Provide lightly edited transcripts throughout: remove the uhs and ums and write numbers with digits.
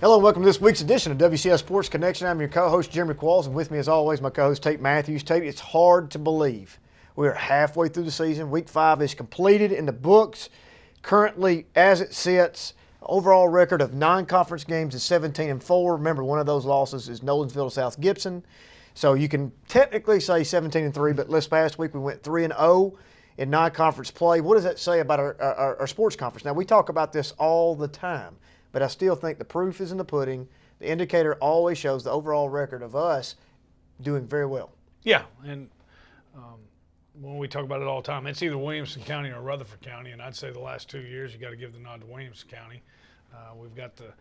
Hello and welcome to this week's edition of WCS Sports Connection. I'm your co-host, Jeremy Qualls, and with me as always, my co-host, Tate Mathews. Tate, it's hard to believe we are halfway through the season. Week 5 is completed in the books. Currently, as it sits, overall record of non-conference games is 17-4. Remember, one of those losses is Nolensville to South Gibson. So you can technically say 17-3, but this past week we went 3-0 in non-conference play. What does that say about our sports conference? Now, we talk about this all the time, but I still think the proof is in the pudding. The indicator always shows the overall record of us doing very well. Yeah, and when we talk about it all the time, it's either Williamson County or Rutherford County, and I'd say the last 2 years you got to give the nod to Williamson County. We've got the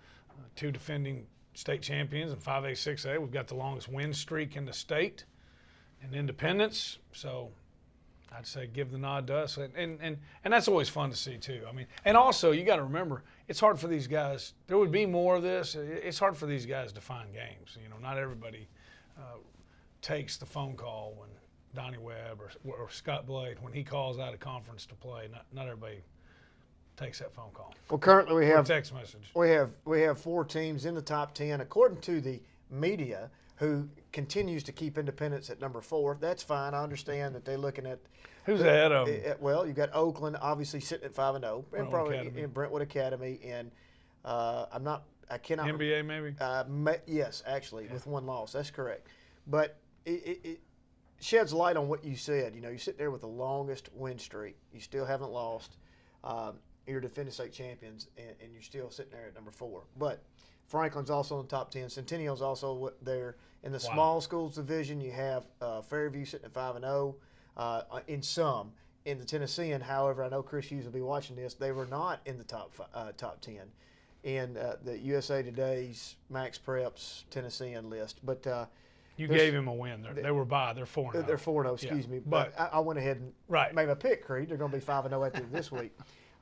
two defending state champions in 5A, 6A. We've got the longest win streak in the state in independence, so I'd say give the nod to us, and that's always fun to see too. I mean, and also you got to remember, it's hard for these guys. There would be more of this. It's hard for these guys to find games. You know, not everybody takes the phone call when Donnie Webb or Scott Blade when he calls out a conference to play. Not everybody takes that phone call. Well, currently we have text message. We have 4 teams in the top 10 according to the media, who continues to keep Independence at number 4. That's fine. I understand that they're looking at who's ahead of them. Well, you've got Oakland obviously sitting at 5-0, and probably in Brentwood Academy, and I cannot. NBA maybe. Yes, actually, with one loss. That's correct. But it sheds light on what you said. You know, you sit there with the longest win streak. You still haven't lost. You're defending state champions, and you're still sitting there at number 4. But Franklin's also in the top 10. Centennial's also there. In the small schools division, you have Fairview sitting at 5-0. In some, in the Tennessean, however, I know Chris Hughes will be watching this. They were not in the top 10 in the USA Today's Max Preps Tennessean list. But you gave him a win. They were by. They're 4-0. They're 4-0. Excuse me. But I went ahead and made a pick, Creed. They're going to be 5-0 after this week,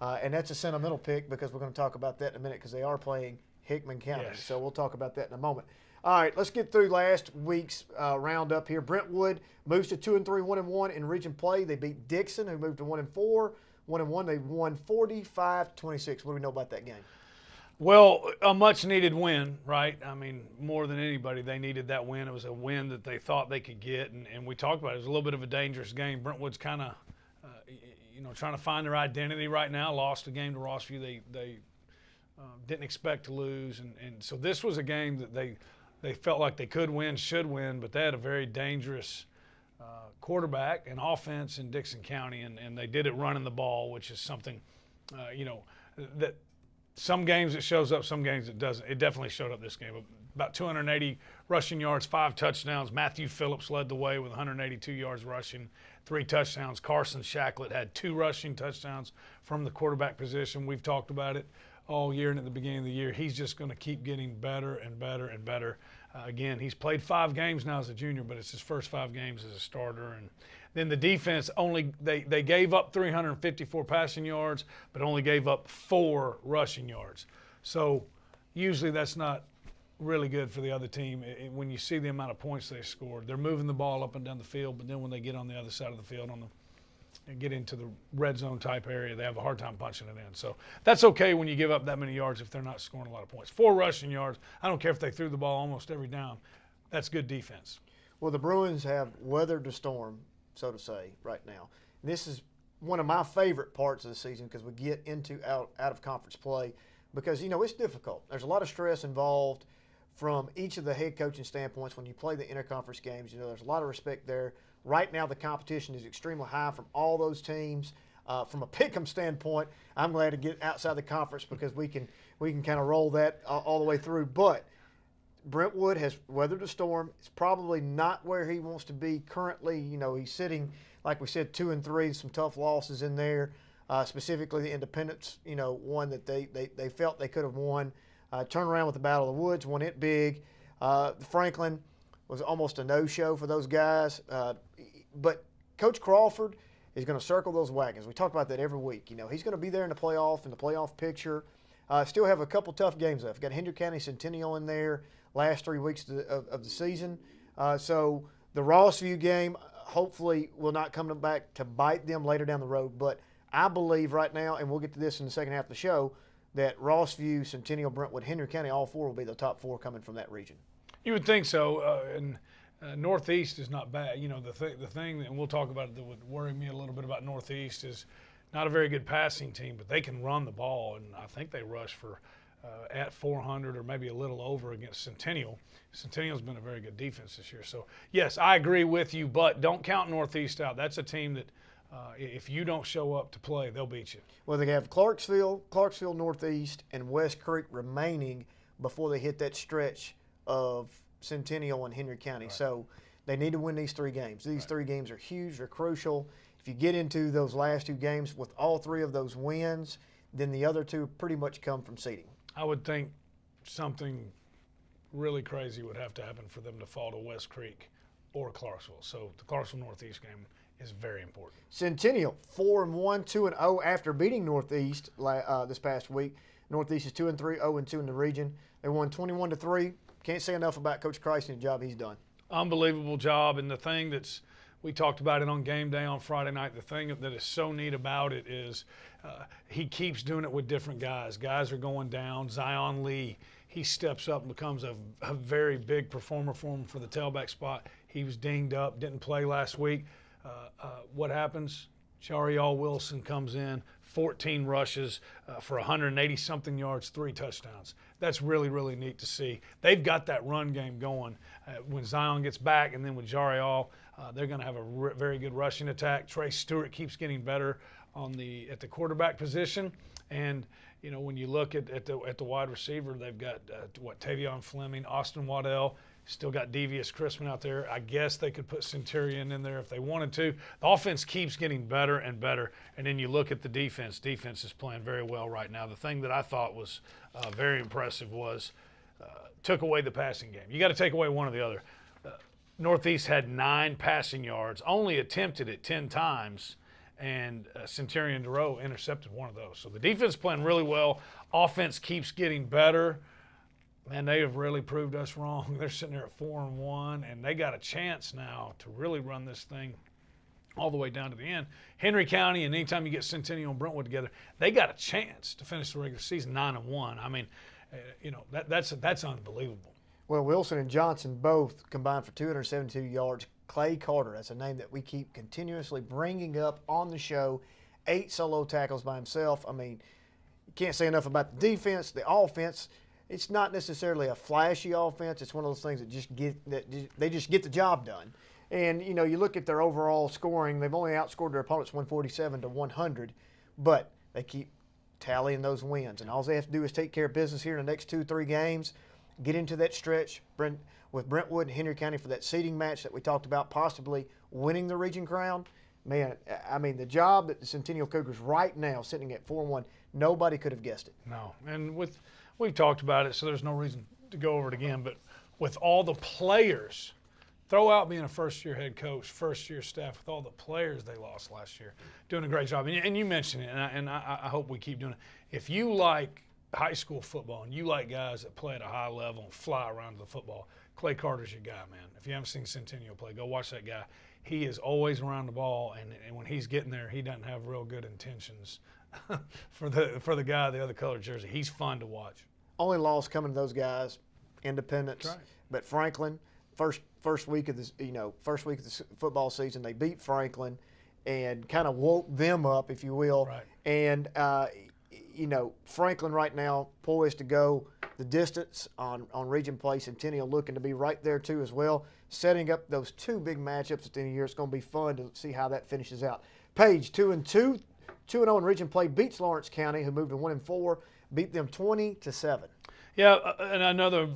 and that's a sentimental pick because we're going to talk about that in a minute because they are playing Hickman County. Yes. So we'll talk about that in a moment. All right, let's get through last week's roundup here. Brentwood moves to 2-3, 1-1 in region play. They beat Dixon, who moved to 1-4. 1-1, they won 45-26. What do we know about that game? Well, a much-needed win, right? I mean, more than anybody, they needed that win. It was a win that they thought they could get, and we talked about it. It was a little bit of a dangerous game. Brentwood's kind of, trying to find their identity right now. Lost a game to Rossview. They didn't expect to lose, and so this was a game that they felt like they could win, should win, but they had a very dangerous quarterback and offense in Dixon County, and they did it running the ball, which is something, that some games it shows up, some games it doesn't. It definitely showed up this game. About 280 rushing yards, 5 touchdowns. Matthew Phillips led the way with 182 yards rushing, 3 touchdowns. Carson Shacklet had 2 rushing touchdowns from the quarterback position. We've talked about it all year, and at the beginning of the year, he's just going to keep getting better and better and better. Again, he's played 5 games now as a junior, but it's his first 5 games as a starter. And then the defense they gave up 354 passing yards, but only gave up 4 rushing yards. So usually that's not really good for the other team. When you see the amount of points they scored, they're moving the ball up and down the field, but then when they get on the other side of the field and get into the red zone type area, they have a hard time punching it in. So that's okay when you give up that many yards if they're not scoring a lot of points. 4 rushing yards. I don't care if they threw the ball almost every down. That's good defense. Well, the Bruins have weathered the storm, so to say, right now. This is one of my favorite parts of the season because we get into out of conference play because, it's difficult. There's a lot of stress involved from each of the head coaching standpoints when you play the interconference games. There's a lot of respect there. Right now, the competition is extremely high from all those teams. From a pick'em standpoint, I'm glad to get outside the conference because we can kind of roll that all the way through. But Brentwood has weathered the storm. It's probably not where he wants to be currently. He's sitting, like we said, 2-3, some tough losses in there. Specifically, the Independence, one that they felt they could have won. Turned around with the Battle of the Woods, won it big. Franklin was almost a no-show for those guys. But Coach Crawford is going to circle those wagons. We talk about that every week. He's going to be there in the playoff picture. Still have a couple tough games left. Got Henry County Centennial in there last 3 weeks of the season. So the Rossview game hopefully will not come back to bite them later down the road. But I believe right now, and we'll get to this in the second half of the show, that Rossview, Centennial, Brentwood, Henry County, all four will be the top four coming from that region. You would think so. Northeast is not bad. You know, the thing, and we'll talk about it, that would worry me a little bit about Northeast is not a very good passing team, but they can run the ball, and I think they rush for at 400 or maybe a little over against Centennial. Centennial's been a very good defense this year. So, yes, I agree with you, but don't count Northeast out. That's a team that if you don't show up to play, they'll beat you. Well, they have Clarksville, Northeast, and West Creek remaining before they hit that stretch of Centennial and Henry County. Right. So they need to win these three games. These three games are huge. They're crucial. If you get into those last two games with all three of those wins, then the other two pretty much come from seeding. I would think something really crazy would have to happen for them to fall to West Creek or Clarksville. So the Clarksville Northeast game is very important. Centennial 4-1, 2-0 after beating Northeast this past week. Northeast is 2-3, 0-2 in the region. They won 21-3. Can't say enough about Coach Christ and the job he's done. Unbelievable job, and the thing we talked about it on game day on Friday night. The thing that is so neat about it is he keeps doing it with different guys. Guys are going down. Zion Lee, he steps up and becomes a very big performer for him for the tailback spot. He was dinged up, didn't play last week. What happens? Jariel Wilson comes in, 14 rushes for 180-something yards, 3 touchdowns. That's really, really neat to see. They've got that run game going. When Zion gets back and then with Jariel, they're going to have a very good rushing attack. Trey Stewart keeps getting better at the quarterback position. And, you know, when you look at the wide receiver, they've got, Tavion Fleming, Austin Waddell, still got Devious Crispin out there. I guess they could put Centurion in there if they wanted to. The offense keeps getting better and better. And then you look at the defense. Defense is playing very well right now. The thing that I thought was very impressive was took away the passing game. You got to take away one or the other. Northeast had 9 passing yards, only attempted it 10 times, and Centurion DeRoe intercepted one of those. So the defense is playing really well. Offense keeps getting better. Man, they have really proved us wrong. They're sitting there at 4-1, and they got a chance now to really run this thing all the way down to the end. Henry County, and anytime you get Centennial and Brentwood together, they got a chance to finish the regular season 9-1. I mean, you know, that's unbelievable. Well, Wilson and Johnson both combined for 272 yards. Clay Carter, that's a name that we keep continuously bringing up on the show. 8 solo tackles by himself. I mean, you can't say enough about the defense, the offense. It's not necessarily a flashy offense. It's one of those things they just get the job done. And, you know, you look at their overall scoring, they've only outscored their opponents 147-100, but they keep tallying those wins. And all they have to do is take care of business here in the next 2-3 games, get into that stretch with Brentwood and Henry County for that seeding match that we talked about, possibly winning the region crown. Man, I mean, the job that the Centennial Cougars right now sitting at 4-1, nobody could have guessed it. No, and we've talked about it, so there's no reason to go over it again, but with all the players, throw out being a first-year head coach, first-year staff, with all the players they lost last year, doing a great job. And you mentioned it, and I hope we keep doing it. If you like high school football and you like guys that play at a high level and fly around to the football, Clay Carter's your guy, man. If you haven't seen Centennial play, go watch that guy. He is always around the ball, and when he's getting there, he doesn't have real good intentions for the guy, the other colored jersey. He's fun to watch. Only loss coming to those guys, Independence, That's right. But Franklin, first week of this, first week of the football season, they beat Franklin, and kind of woke them up, if you will. Right. And Franklin right now poised to go the distance on region play. Centennial looking to be right there too as well, setting up those 2 big matchups at the end of the year. It's going to be fun to see how that finishes out. Page 2-2, 2-0 in region play, beats Lawrence County, who moved to 1-4. Beat them 20-7. Yeah, and another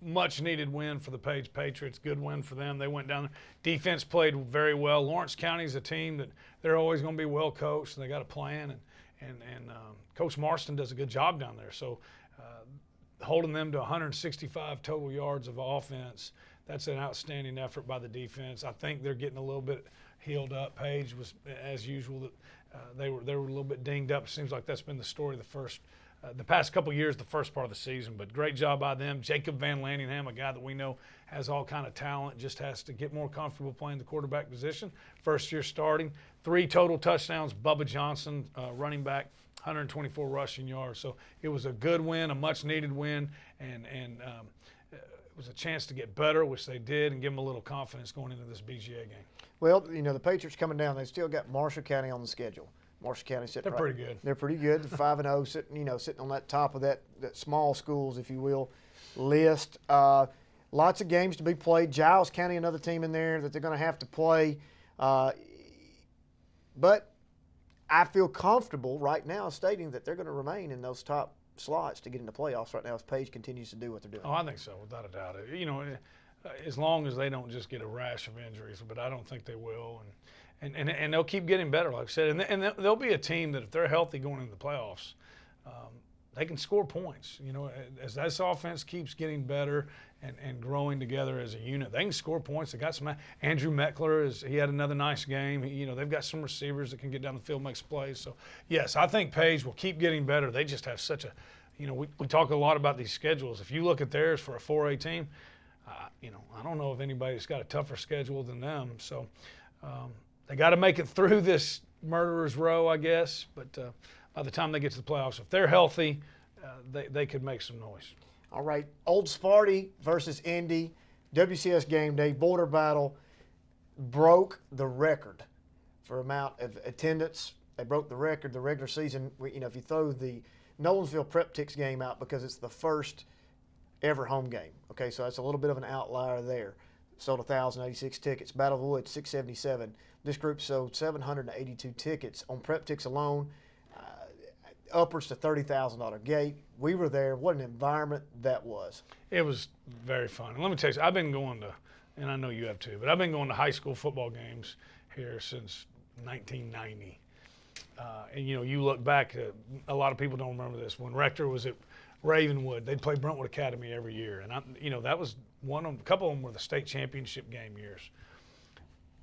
much-needed win for the Page Patriots. Good win for them. They went down there. Defense played very well. Lawrence County is a team that they're always going to be well coached, and they got a plan. And Coach Marston does a good job down there. So holding them to 165 total yards of offense, that's an outstanding effort by the defense. I think they're getting a little bit healed up. Page was, as usual, that they were a little bit dinged up. It seems like that's been the story the past couple years, the first part of the season. But great job by them. Jacob Van Landingham, a guy that we know has all kind of talent, just has to get more comfortable playing the quarterback position. First year starting, 3 total touchdowns. Bubba Johnson, running back, 124 rushing yards. So it was a good win, a much-needed win, and it was a chance to get better, which they did, and give them a little confidence going into this BGA game. Well, the Patriots coming down, they've still got Marshall County on the schedule. Marshall County sitting They're pretty good. They're pretty good. 5-0, sitting on that top of that small schools, if you will, list. Lots of games to be played. Giles County, another team in there that they're going to have to play. But I feel comfortable right now stating that they're going to remain in those top slots to get into playoffs right now as Page continues to do what they're doing. Oh, I think so, without a doubt. As long as they don't just get a rash of injuries, but I don't think they will. And they'll keep getting better, like I said. And they'll be a team that if they're healthy going into the playoffs, they can score points. As this offense keeps getting better and growing together as a unit, they can score points. They got some. Andrew Meckler he had another nice game. They've got some receivers that can get down the field, make plays. So yes, I think Page will keep getting better. They just have such a, we talk a lot about these schedules. If you look at theirs for a 4A team, I don't know if anybody's got a tougher schedule than them. So they got to make it through this murderer's row, I guess. But by the time they get to the playoffs, if they're healthy, they could make some noise. All right, Old Sparty versus Indy, WCS game day, border battle, broke the record for amount of attendance. They broke the record, the regular season. If you throw the Nolensville Prep Ticks game out because it's the first ever home game. Okay, so that's a little bit of an outlier there. Sold 1,086 tickets. Battle of the Woods, 677. This group sold 782 tickets on Prep Ticks alone. Upwards to $30,000 gate. We were there. What an environment that was. It was very fun. And let me tell you, I've been going to, and I know you have too, but I've been going to high school football games here since 1990. And you look back, a lot of people don't remember this. When Rector was at Ravenwood, they'd play Brentwood Academy every year. And that was a couple of them were the state championship game years.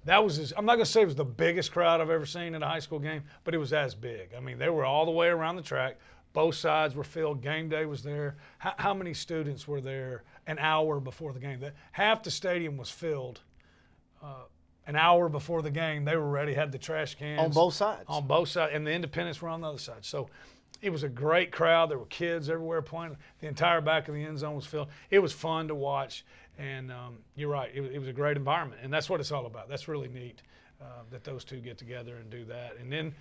That was I'm not going to say it was the biggest crowd I've ever seen at a high school game, but it was as big. I mean, they were all the way around the track. Both sides were filled. Game day was there. How many students were there an hour before the game? Half the stadium was filled an hour before the game. They were ready, had the trash cans. On both sides. On both sides. And the Independents were on the other side. So it was a great crowd. There were kids everywhere playing. The entire back of the end zone was filled. It was fun to watch. And you're right. It was a great environment. And that's what it's all about. That's really neat that those two get together and do that. And then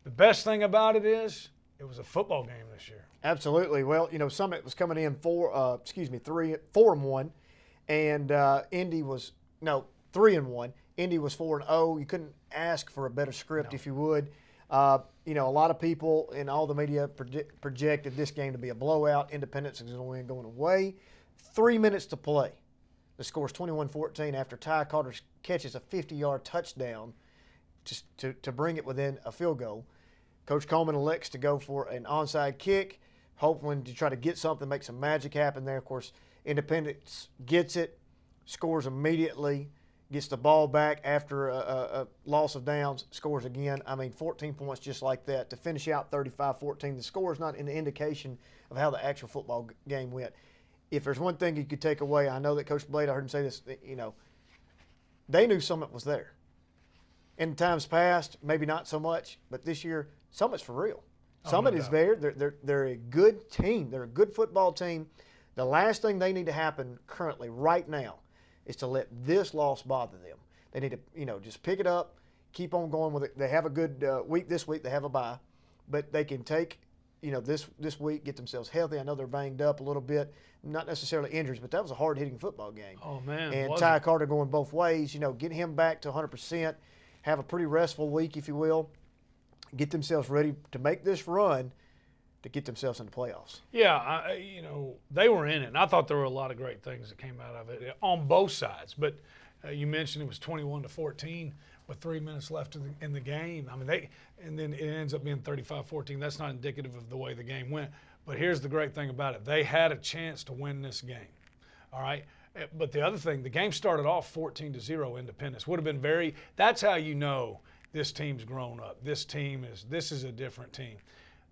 the best thing about it is it was a football game this year. Absolutely. Well, Summit was coming in 4-1, and Indy was 3-1. Indy was 4-0. You couldn't ask for a better script, if you would. A lot of people in all the media projected this game to be a blowout. Independence is going to win going away. 3 minutes to play. The score's 21-14 after Ty Carter catches a 50-yard touchdown just to bring it within a field goal. Coach Coleman elects to go for an onside kick, hoping to try to get something, make some magic happen there. Of course, Independence gets it, scores immediately, gets the ball back after a loss of downs, scores again. 14 points just like that to finish out 35-14. The score is not an indication of how the actual football game went. If there's one thing you could take away, I know that Coach Blade, I heard him say this, they knew Summit was there. In times past, maybe not so much, but this year, Summit's for real. Summit is there. They're a good team. They're a good football team. The last thing they need to happen currently, right now, is to let this loss bother them. They need to, just pick it up, keep on going with it. They have a good week this week. They have a bye, but they can take, this week, get themselves healthy. I know they're banged up a little bit, not necessarily injuries, but that was a hard-hitting football game. Oh, man. And Ty Carter going both ways, get him back to 100%, have a pretty restful week, if you will, get themselves ready to make this run to get themselves in the playoffs. Yeah, they were in it, and I thought there were a lot of great things that came out of it on both sides. But you mentioned it was 21-14 with 3 minutes left in the game. And then it ends up being 35-14. That's not indicative of the way the game went. But here's the great thing about it. They had a chance to win this game, all right? But the other thing, the game started off 14-0 Independence. Would have been that's how you know this team's grown up. This is a different team.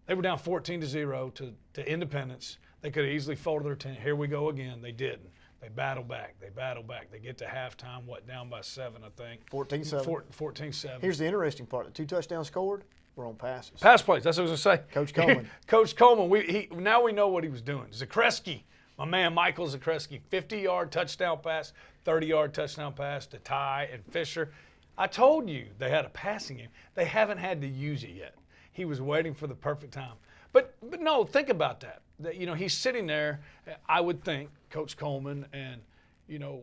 They were down 14-0 to Independence. They could have easily folded their 10. Here we go again. They didn't. They battled back. They get to halftime, down by 7, I think. 14-7. 14-7. Here's the interesting part. The 2 touchdowns scored, were on passes. Pass plays. That's what I was going to say. Coach Coleman. Coach Coleman. Now we know what he was doing. Zakreski, my man Michael Zakreski, 50-yard touchdown pass, 30-yard touchdown pass to Ty and Fisher. I told you they had a passing game. They haven't had to use it yet. He was waiting for the perfect time. But no, think about that. He's sitting there, I would think, Coach Coleman, and,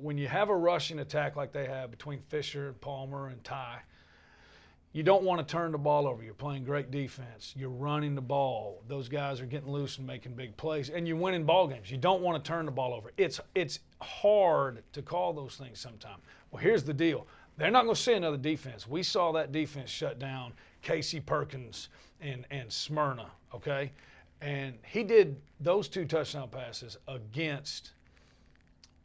when you have a rushing attack like they have between Fisher and Palmer and Ty, you don't want to turn the ball over. You're playing great defense. You're running the ball. Those guys are getting loose and making big plays, and you're winning ball games. You don't want to turn the ball over. It's hard to call those things sometimes. Well, here's the deal. They're not going to see another defense. We saw that defense shut down Casey Perkins and Smyrna, okay? And he did those 2 touchdown passes against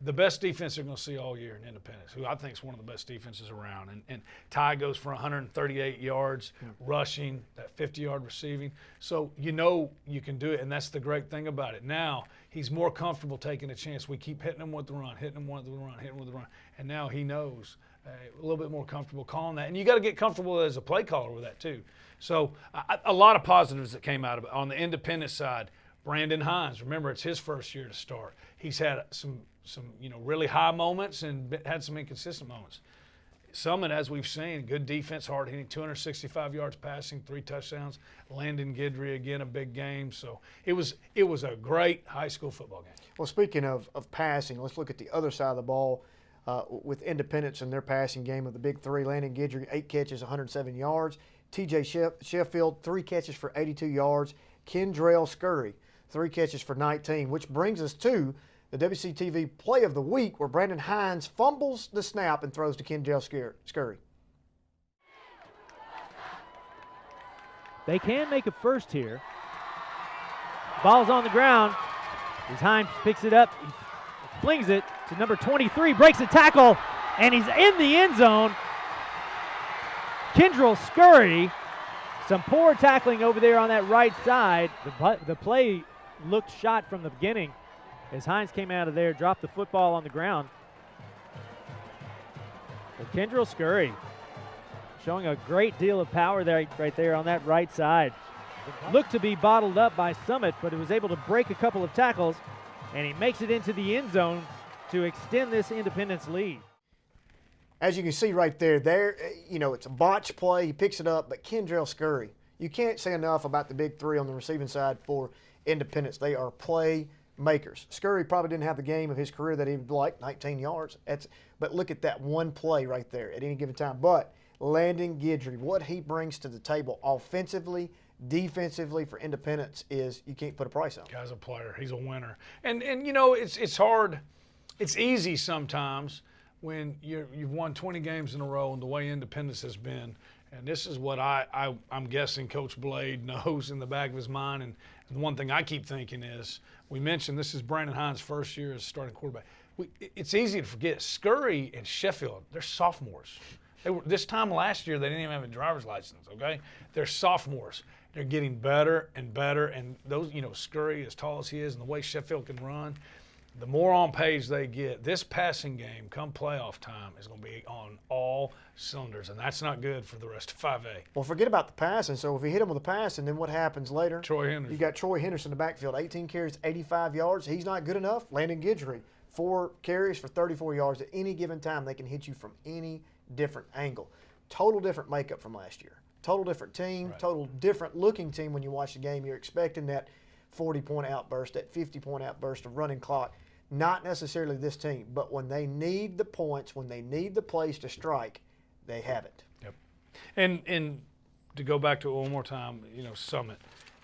the best defense they're going to see all year in Independence, who I think is one of the best defenses around. And Ty goes for 138 yards rushing, that 50-yard receiving. So you can do it, and that's the great thing about it. Now he's more comfortable taking a chance. We keep hitting him with the run, and now he knows a little bit more comfortable calling that. And you got to get comfortable as a play caller with that too. So a lot of positives that came out of it. On the Independence side, Brandon Hines, remember it's his first year to start. He's had some really high moments and had some inconsistent moments. Summit, as we've seen, good defense, hard hitting, 265 yards passing, 3 touchdowns. Landon Guidry again, a big game. So it was a great high school football game. Well, speaking of passing, let's look at the other side of the ball with Independence and their passing game of the big 3. Landon Guidry, 8 catches, 107 yards. T.J. Sheffield, 3 catches for 82 yards. Kendrell Scurry, 3 catches for 19, which brings us to the WCTV Play of the Week, where Brandon Hines fumbles the snap and throws to Kendrell Scurry. They can make a first here. Ball's on the ground. As Hines picks it up, he flings it to number 23, breaks a tackle, and he's in the end zone. Kendrell Scurry, some poor tackling over there on that right side. The play looked shot from the beginning as Hines came out of there, dropped the football on the ground. But Kendrell Scurry showing a great deal of power there, right there on that right side. Looked to be bottled up by Summit, but he was able to break a couple of tackles, and he makes it into the end zone to extend this Independence lead. As you can see right there, it's a botch play. He picks it up, but Kendrell Scurry, you can't say enough about the big 3 on the receiving side for Independence. They are play makers. Scurry probably didn't have the game of his career that he would like, 19 yards. But look at that one play right there at any given time. But Landon Guidry, what he brings to the table offensively, defensively for Independence is you can't put a price on. Guy's a player. He's a winner. And it's hard. It's easy sometimes when you've won 20 games in a row and the way Independence has been. And this is what I'm guessing Coach Blade knows in the back of his mind. And the one thing I keep thinking is, we mentioned this is Brandon Hines' first year as starting quarterback. It's easy to forget. Scurry and Sheffield, they're sophomores. This time last year, they didn't even have a driver's license, okay? They're sophomores. They're getting better and better. And those, Scurry, as tall as he is, and the way Sheffield can run, the more on page they get, this passing game come playoff time is going to be on all cylinders, and that's not good for the rest of 5A. Well, forget about the passing. So if you hit him with a pass, and then what happens later? Troy Henderson. You got Troy Henderson in the backfield, 18 carries, 85 yards. He's not good enough. Landon Guidry, 4 carries for 34 yards. At any given time, they can hit you from any different angle. Total different makeup from last year. Total different team, right. Total different looking team when you watch the game. You're expecting that 40-point outburst, that 50-point outburst of running clock. Not necessarily this team, but when they need the points, when they need the plays to strike, they have it. Yep. And to go back to it one more time, Summit,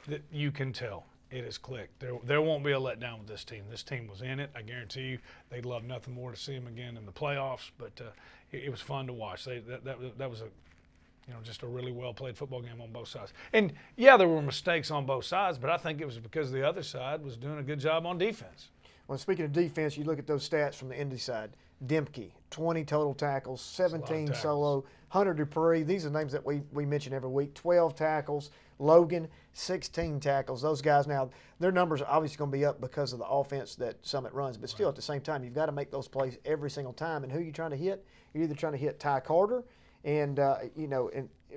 that you can tell it has clicked. There won't be a letdown with this team. This team was in it. I guarantee you they'd love nothing more to see them again in the playoffs, but it was fun to watch. That was just a really well-played football game on both sides. And, yeah, there were mistakes on both sides, but I think it was because the other side was doing a good job on defense. Well, speaking of defense, you look at those stats from the Indy side. Dempke, 20 total tackles, 17 solo. Hunter Dupree, these are names that we mention every week, 12 tackles. Logan, 16 tackles. Those guys now, their numbers are obviously going to be up because of the offense that Summit runs, but still at the same time, you've got to make those plays every single time. And who are you trying to hit? You're either trying to hit Ty Carter and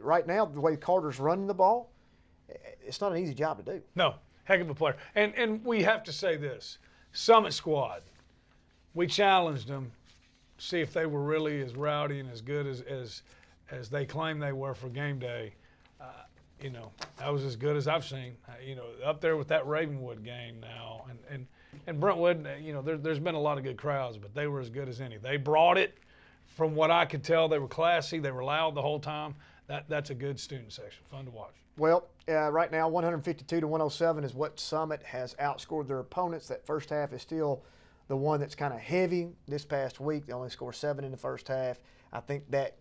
right now, the way Carter's running the ball, it's not an easy job to do. No, heck of a player. And we have to say this. Summit squad, we challenged them to see if they were really as rowdy and as good as they claim they were for game day. You know, that was as good as I've seen. You know, up there with that Ravenwood game now. And Brentwood, you know, there's been a lot of good crowds, but they were as good as any. They brought it. From what I could tell, they were classy. They were loud the whole time. That's a good student section. Fun to watch. Well, right now, 152-107 is what Summit has outscored their opponents. That first half is still the one that's kind of heavy. This past week, they only scored 7 in the first half. I think that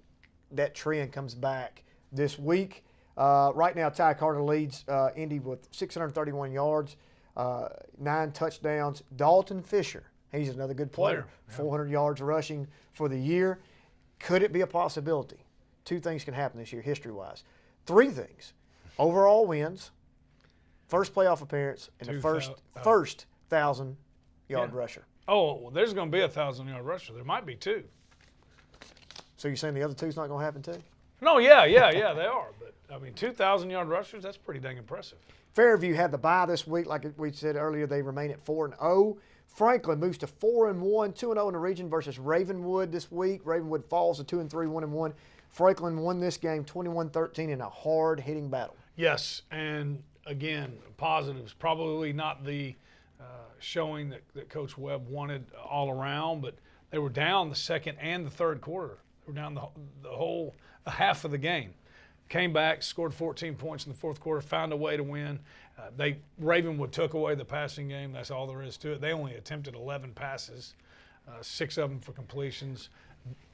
trend comes back this week. Right now, Ty Carter leads Indy with 631 yards, 9 touchdowns. Dalton Fisher, he's another good player. 400 yards rushing for the year. Could it be a possibility? 2 things can happen this year, history-wise. 3 things. Overall wins, first playoff appearance, and the first 1,000-yard rusher. Oh, well, there's going to be a 1,000-yard rusher. There might be 2. So you're saying the other 2's not going to happen too? No, yeah, they are. But, I mean, 2,000-yard rushers, that's pretty dang impressive. Fairview had the bye this week. Like we said earlier, they remain at 4-0. Franklin moves to 4-1, 2-0 in the region versus Ravenwood this week. Ravenwood falls to 2-3, 1-1. Franklin won this game 21-13 in a hard-hitting battle. Yes, and again, positives. Probably not the showing that Coach Webb wanted all around, but they were down the second and the third quarter. They were down the whole half of the game. Came back, scored 14 points in the fourth quarter, found a way to win. Ravenwood took away the passing game. That's all there is to it. They only attempted 11 passes, 6 of them for completions.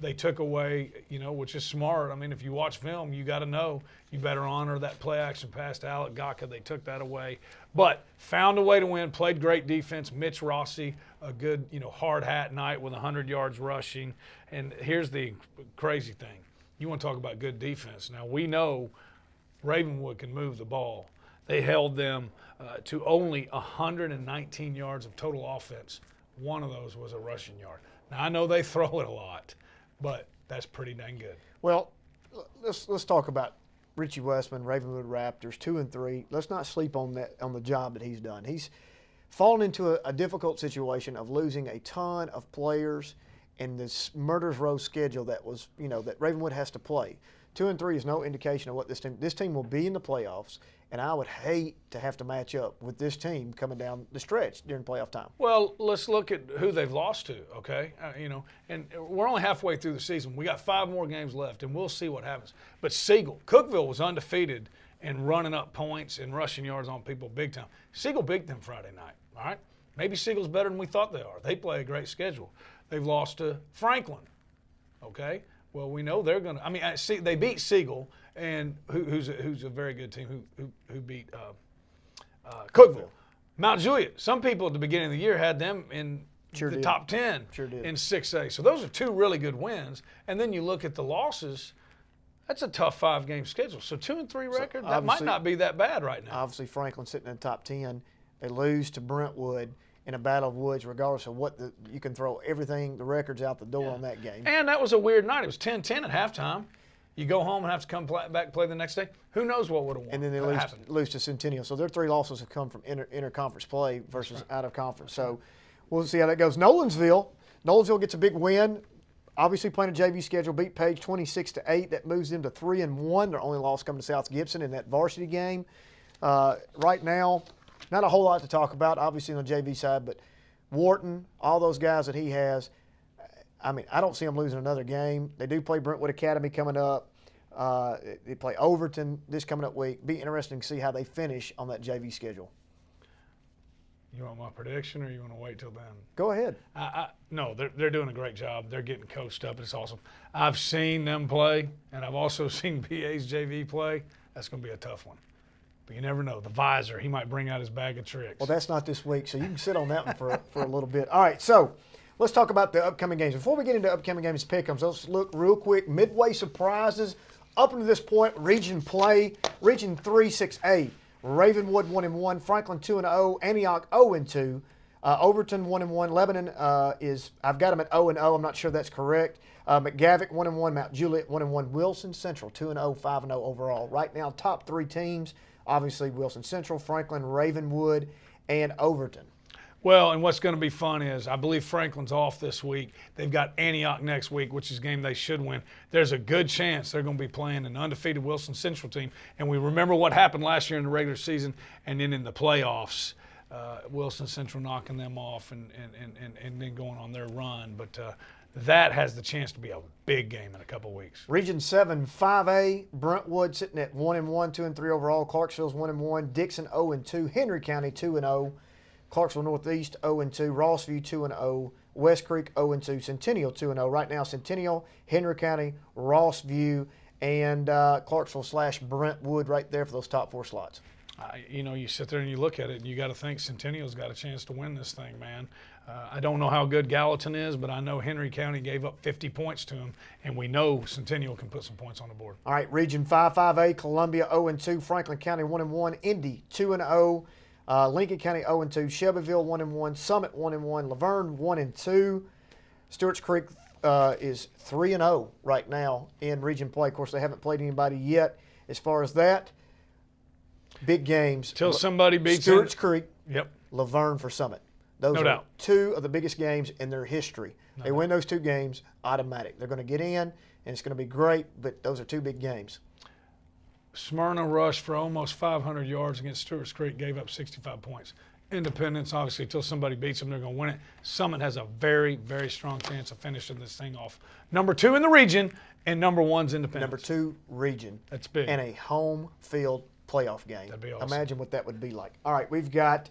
They took away, you know, which is smart. I mean, if you watch film, you got to know you better honor that play action pass to Alec Gaka. They took that away, but found a way to win. Played great defense. Mitch Rossi, a good, you know, hard hat night with 100 yards rushing. And here's the crazy thing: you want to talk about good defense. Now we know Ravenwood can move the ball. They held them to only 119 yards of total offense. One of those was a rushing yard. Now I know they throw it a lot, but that's pretty dang good. Well, let's talk about Richie Westman, Ravenwood Raptors, 2-3. Let's not sleep on the job that he's done. He's fallen into a difficult situation of losing a ton of players in this murder's row schedule that was, you know, that Ravenwood has to play. 2-3 is no indication of what this team will be in the playoffs, and I would hate to have to match up with this team coming down the stretch during playoff time. Well, let's look at who they've lost to, okay? You know, and we're only halfway through the season. We got 5 more games left, and we'll see what happens. But Cookeville was undefeated in running up points and rushing yards on people big time. Siegel beat them Friday night, all right? Maybe Siegel's better than we thought they are. They play a great schedule. They've lost to Franklin, okay? Well, we know they're going to. I mean, they beat Siegel, and who's a very good team who beat Cookeville. Mount Juliet. Some people at the beginning of the year had them in the top 10 in 6A. So those are 2 really good wins. And then you look at the losses. That's a tough 5-game schedule. So 2-3 record, that might not be that bad right now. Obviously, Franklin sitting in the top 10. They lose to Brentwood in a battle of woods, regardless of what you can throw everything, the records out the door on that game. And that was a weird night. It was 10-10 at halftime. You go home and have to come back play the next day. Who knows what would have won? And then they lose to Centennial. So their 3 losses have come from interconference play versus out of conference. So we'll see how that goes. Nolensville gets a big win. Obviously playing a JV schedule, beat Page 26-8. That moves them to 3-1. Their only loss coming to South Gibson in that varsity game. Right now, not a whole lot to talk about, obviously, on the JV side, but Wharton, all those guys that he has, I mean, I don't see them losing another game. They do play Brentwood Academy coming up. They play Overton this coming up week. Be interesting to see how they finish on that JV schedule. You want my prediction, or you want to wait till then? Go ahead. No, they're doing a great job. They're getting coached up. It's awesome. I've seen them play, and I've also seen BA's JV play. That's going to be a tough one. But you never know. The visor, he might bring out his bag of tricks. Well, that's not this week, so you can sit on that one for a little bit. All right, so let's talk about the upcoming games. Before we get into upcoming games pick-ems, let's look real quick. Midway surprises. Up until this point, region play, Region 3, 6A. Ravenwood 1-1, Franklin 2-0, Antioch 0-2. Overton 1-1. Lebanon I've got them at 0-0. I'm not sure that's correct. McGavick 1-1. Mount Juliet 1-1. Wilson Central 2-0, 5-0 overall. Right now, top 3 teams, obviously Wilson Central, Franklin, Ravenwood, and Overton. Well, and what's going to be fun is I believe Franklin's off this week. They've got Antioch next week, which is a game they should win. There's a good chance they're going to be playing an undefeated Wilson Central team. And we remember what happened last year in the regular season and then in the playoffs. Wilson Central knocking them off and then going on their run. But that has the chance to be a big game in a couple weeks. Region 7, 5A, Brentwood sitting at 1-1, 2-3 overall. Clarksville's 1-1. Dixon 0-2. Henry County 2-0. Clarksville Northeast 0-2, Rossview 2-0, West Creek 0-2, Centennial 2-0. Right now, Centennial, Henry County, Rossview, and Clarksville/Brentwood right there for those top 4 slots. You sit there and you look at it, and you got to think Centennial's got a chance to win this thing, man. I don't know how good Gallatin is, but I know Henry County gave up 50 points to him, and we know Centennial can put some points on the board. All right, Region 5, 5A, Columbia 0-2, Franklin County 1-1, Indy 2-0. Lincoln County 0-2, Shelbyville 1-1, Summit 1-1, Laverne 1-2. Stewart's Creek is 3-0 right now in region play. Of course, they haven't played anybody yet. As far as that, big games. Till somebody beats Stewart's Creek. Yep. Laverne for Summit. Those No are doubt. 2 of the biggest games in their history. They win those 2 games, automatic. They're going to get in, and it's going to be great. But those are 2 big games. Smyrna rushed for almost 500 yards against Stewart's Creek, gave up 65 points. Independence, obviously, until somebody beats them, they're going to win it. Summit has a very, very strong chance of finishing this thing off. Number 2 in the region, and number 1's Independence. Number 2 region. That's big. And a home field playoff game. That'd be awesome. Imagine what that would be like. All right, we've got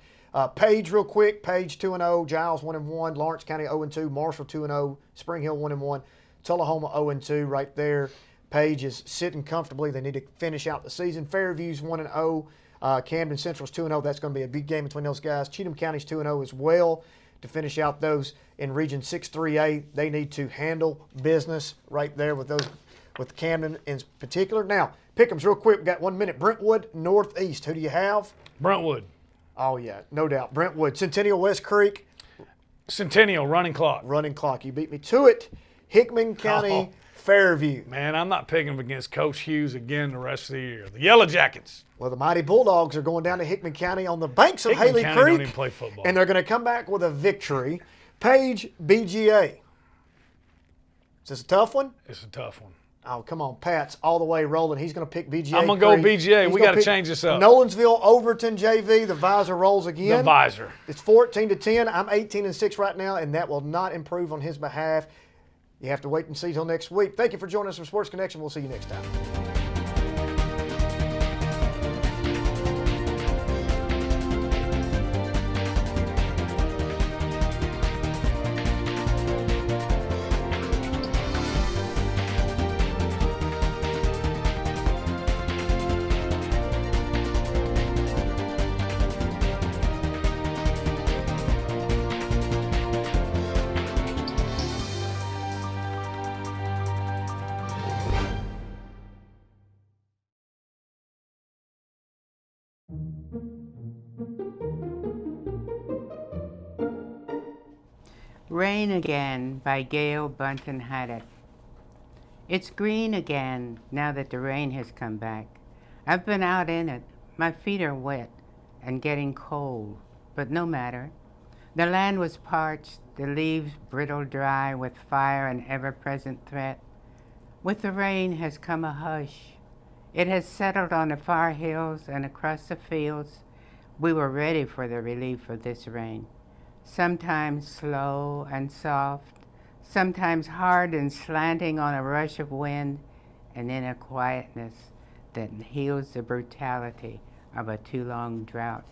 Page real quick. Page 2-0, Giles 1-1, Lawrence County 0-2, Marshall 2-0, Spring Hill 1-1, Tullahoma 0-2 right there. Page is sitting comfortably. They need to finish out the season. Fairview's 1-0. Camden Central's 2-0. That's going to be a big game between those guys. Cheatham County's 2-0 as well to finish out those in Region 6-3A. They need to handle business right there with those, with Camden in particular. Now, Pick'ems real quick. We've got 1 minute. Brentwood Northeast. Who do you have? Brentwood. Oh, yeah, no doubt. Brentwood. Centennial West Creek. Centennial, running clock. Running clock. You beat me to it. Hickman County, Fairview. Man, I'm not picking them against Coach Hughes again the rest of the year. The Yellow Jackets. Well, the Mighty Bulldogs are going down to Hickman County on the banks of Hickman Haley County Creek. don't even play football. And they're going to come back with a victory. Page, BGA. Is this a tough one? It's a tough one. Oh, come on. Pat's all the way rolling. He's going to pick BGA. I'm going to go Creek. BGA. He's We gonna got to pick change this up. Nolansville, Overton, JV. The visor rolls again. The visor. It's 14-10. I'm 18-6 right now, and that will not improve on his behalf. You have to wait and see till next week. Thank you for joining us for Sports Connection. We'll see you next time. Rain Again by Gail Bunton Haddock. It's green again now that the rain has come back. I've been out in it. My feet are wet and getting cold, but no matter. The land was parched, the leaves brittle dry with fire and ever-present threat. With the rain has come a hush. It has settled on the far hills and across the fields. We were ready for the relief of this rain. Sometimes slow and soft, sometimes hard and slanting on a rush of wind, and in a quietness that heals the brutality of a too long drought.